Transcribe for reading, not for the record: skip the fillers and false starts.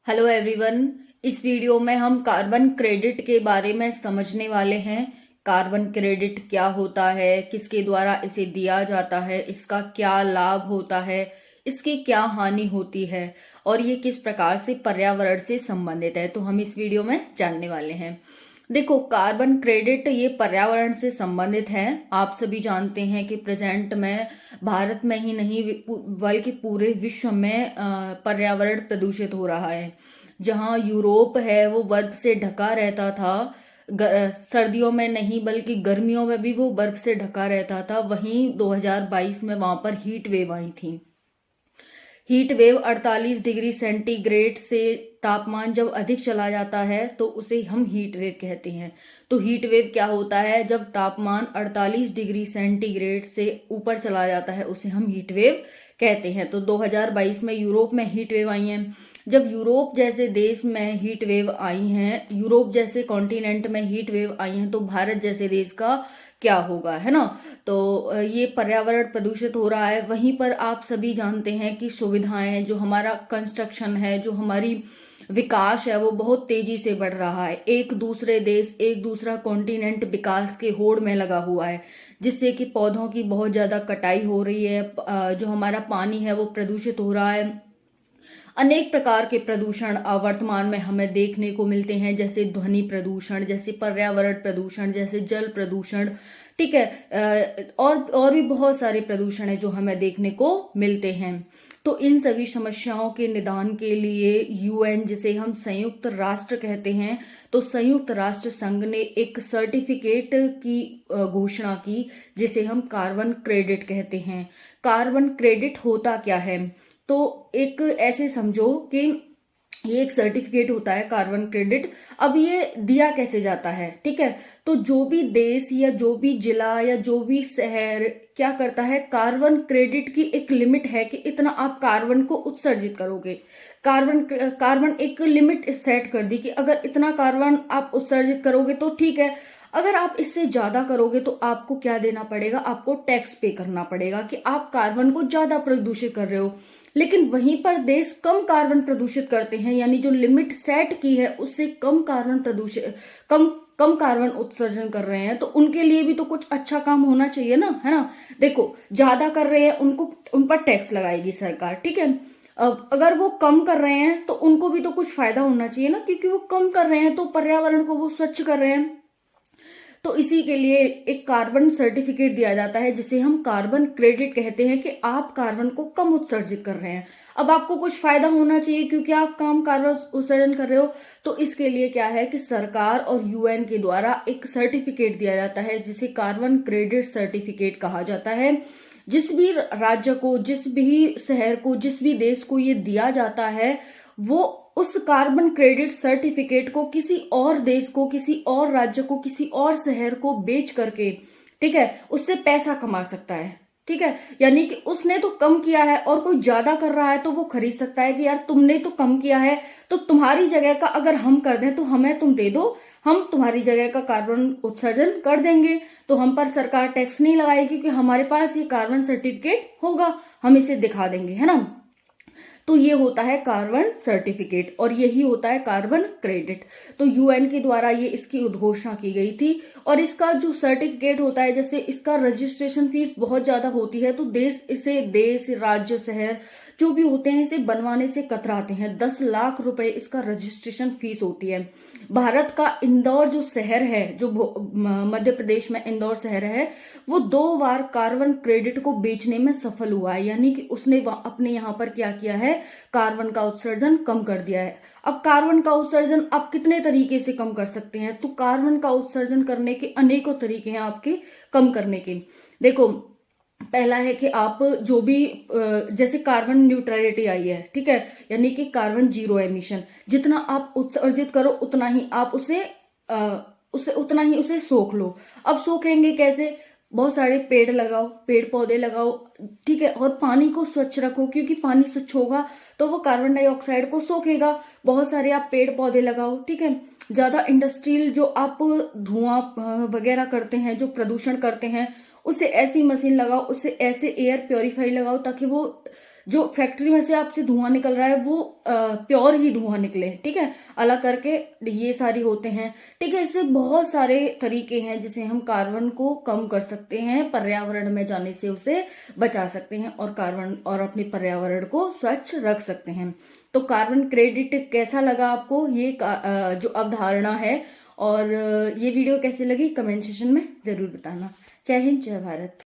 Hello everyone. इस video में हम कार्बन क्रेडिट के बारे में समझने वाले हैं। कार्बन क्रेडिट क्या होता है, किसके द्वारा इसे दिया जाता है, इसका क्या लाभ होता है, इसकी क्या हानि होती है और ये किस प्रकार से पर्यावरण से संबंधित है, तो हम इस वीडियो में जानने वाले हैं। देखो, कार्बन क्रेडिट ये पर्यावरण से संबंधित है। आप सभी जानते हैं कि प्रेजेंट में भारत में ही नहीं बल्कि पूरे विश्व में पर्यावरण प्रदूषित हो रहा है। जहां यूरोप है वो बर्फ से ढका रहता था, सर्दियों में नहीं बल्कि गर्मियों में भी वो बर्फ से ढका रहता था, वहीं 2022 में वहां पर हीट वेव आई थी। हीट वेव 48 डिग्री सेंटीग्रेड से तापमान जब अधिक चला जाता है तो उसे हम हीट वेव कहते हैं। तो हीट वेव क्या होता है? जब तापमान 48 डिग्री सेंटीग्रेड से ऊपर चला जाता है उसे हम हीट वेव कहते हैं। तो 2022 में यूरोप में हीट वेव आई है। जब यूरोप जैसे देश में हीट वेव आई हैं, यूरोप जैसे कॉन्टिनेंट में हीट वेव आई हैं, तो भारत जैसे देश का क्या होगा, है ना। तो ये पर्यावरण प्रदूषित हो रहा है। वहीं पर आप सभी जानते हैं कि सुविधाएं, जो हमारा कंस्ट्रक्शन है, जो हमारी विकास है, वो बहुत तेजी से बढ़ रहा है। एक दूसरे देश, एक दूसरा कॉन्टिनेंट विकास के होड़ में लगा हुआ है, जिससे कि पौधों की बहुत ज्यादा कटाई हो रही है। जो हमारा पानी है वो प्रदूषित हो रहा है। अनेक प्रकार के प्रदूषण वर्तमान में हमें देखने को मिलते हैं, जैसे ध्वनि प्रदूषण, जैसे पर्यावरण प्रदूषण, जैसे जल प्रदूषण। ठीक है। और भी बहुत सारे प्रदूषण है जो हमें देखने को मिलते हैं। तो इन सभी समस्याओं के निदान के लिए यूएन, जिसे हम संयुक्त राष्ट्र कहते हैं, तो संयुक्त राष्ट्र संघ ने एक सर्टिफिकेट की घोषणा की, जिसे हम कार्बन क्रेडिट कहते हैं। कार्बन क्रेडिट होता क्या है? तो एक ऐसे समझो कि ये एक सर्टिफिकेट होता है कार्बन क्रेडिट। अब ये दिया कैसे जाता है? ठीक है। तो जो भी देश या जो भी जिला या जो भी शहर क्या करता है, कार्बन क्रेडिट की एक लिमिट है कि इतना आप कार्बन को उत्सर्जित करोगे। कार्बन एक लिमिट सेट कर दी कि अगर इतना कार्बन आप उत्सर्जित करोगे तो ठीक है। अगर आप इससे ज्यादा करोगे तो आपको क्या देना पड़ेगा? आपको टैक्स पे करना पड़ेगा कि आप कार्बन को ज्यादा प्रदूषित कर रहे हो। लेकिन वहीं पर देश कम कार्बन प्रदूषित करते हैं, यानी जो लिमिट सेट की है उससे कम कार्बन प्रदूषित कम कम कार्बन उत्सर्जन कर रहे हैं, तो उनके लिए भी तो कुछ अच्छा काम होना चाहिए ना, है ना। देखो, ज्यादा कर रहे हैं उनको, उन पर टैक्स लगाएगी सरकार। ठीक है। अब अगर वो कम कर रहे हैं तो उनको भी तो कुछ फायदा होना चाहिए ना, क्योंकि वो कम कर रहे हैं तो पर्यावरण को वो स्वच्छ कर रहे हैं। तो इसी के लिए एक कार्बन सर्टिफिकेट दिया जाता है, जिसे हम कार्बन क्रेडिट कहते हैं, कि आप कार्बन को कम उत्सर्जित कर रहे हैं। अब आपको कुछ फायदा होना चाहिए क्योंकि आप कम कार्बन उत्सर्जन कर रहे हो। तो इसके लिए क्या है कि सरकार और यूएन के द्वारा एक सर्टिफिकेट दिया जाता है, जिसे कार्बन क्रेडिट सर्टिफिकेट कहा जाता है। जिस भी राज्य को, जिस भी शहर को, जिस भी देश को ये दिया जाता है, वो उस कार्बन क्रेडिट सर्टिफिकेट को किसी और देश को, किसी और राज्य को, किसी और शहर को बेच करके, ठीक है, उससे पैसा कमा सकता है। ठीक है। यानी कि उसने तो कम किया है और कोई ज्यादा कर रहा है तो वो खरीद सकता है कि यार तुमने तो कम किया है, तो तुम्हारी जगह का अगर हम कर दें तो हमें तुम दे दो, हम तुम्हारी जगह का कार्बन उत्सर्जन कर देंगे। तो हम पर सरकार टैक्स नहीं लगाएगी क्योंकि हमारे पास ये कार्बन सर्टिफिकेट होगा, हम इसे दिखा देंगे, है ना। तो ये होता है कार्बन सर्टिफिकेट और यही होता है कार्बन क्रेडिट। तो यूएन के द्वारा ये इसकी उद्घोषणा की गई थी। और इसका जो सर्टिफिकेट होता है, जैसे इसका रजिस्ट्रेशन फीस बहुत ज्यादा होती है, तो देश, राज्य, शहर जो भी होते हैं इसे बनवाने से कतराते हैं। 10 लाख रुपए इसका रजिस्ट्रेशन फीस होती है। भारत का इंदौर जो शहर है, जो मध्य प्रदेश में इंदौर शहर है, वो 2 बार कार्बन क्रेडिट को बेचने में सफल हुआ है। यानी कि उसने अपने यहाँ पर क्या किया है, कार्बन का उत्सर्जन कम कर दिया है। अब कार्बन का उत्सर्जन आप कितने तरीके से कम कर सकते हैं? तो कार्बन का उत्सर्जन करने के अनेकों तरीके हैं आपके कम करने के। देखो, पहला है कि आप जो भी जैसे कार्बन न्यूट्रलिटी आई है, ठीक है, यानी कि कार्बन जीरो एमिशन, जितना आप उत्सर्जित करो उतना ही आप उसे सोख लो। अब सोखेंगे कैसे? बहुत सारे पेड़ लगाओ, पेड़ पौधे लगाओ, ठीक है, और पानी को स्वच्छ रखो, क्योंकि पानी स्वच्छ होगा तो वो कार्बन डाइऑक्साइड को सोखेगा। बहुत सारे आप पेड़ पौधे लगाओ, ठीक है। ज्यादा इंडस्ट्रियल जो आप धुआं वगैरह करते हैं, जो प्रदूषण करते हैं, उसे ऐसी मशीन लगाओ, उससे ऐसे एयर प्योरीफाई लगाओ ताकि वो जो फैक्ट्री में से आपसे धुआं निकल रहा है वो प्योर ही धुआं निकले, ठीक है, अलग करके, ये सारी होते हैं, ठीक है। इससे बहुत सारे तरीके हैं जिसे हम कार्बन को कम कर सकते हैं, पर्यावरण में जाने से उसे बचा सकते हैं और कार्बन और अपने पर्यावरण को स्वच्छ रख सकते हैं। तो कार्बन क्रेडिट कैसा लगा आपको, ये जो अवधारणा है, और ये वीडियो कैसी लगी कमेंट सेक्शन में जरूर बताना। जय हिंद, जय भारत।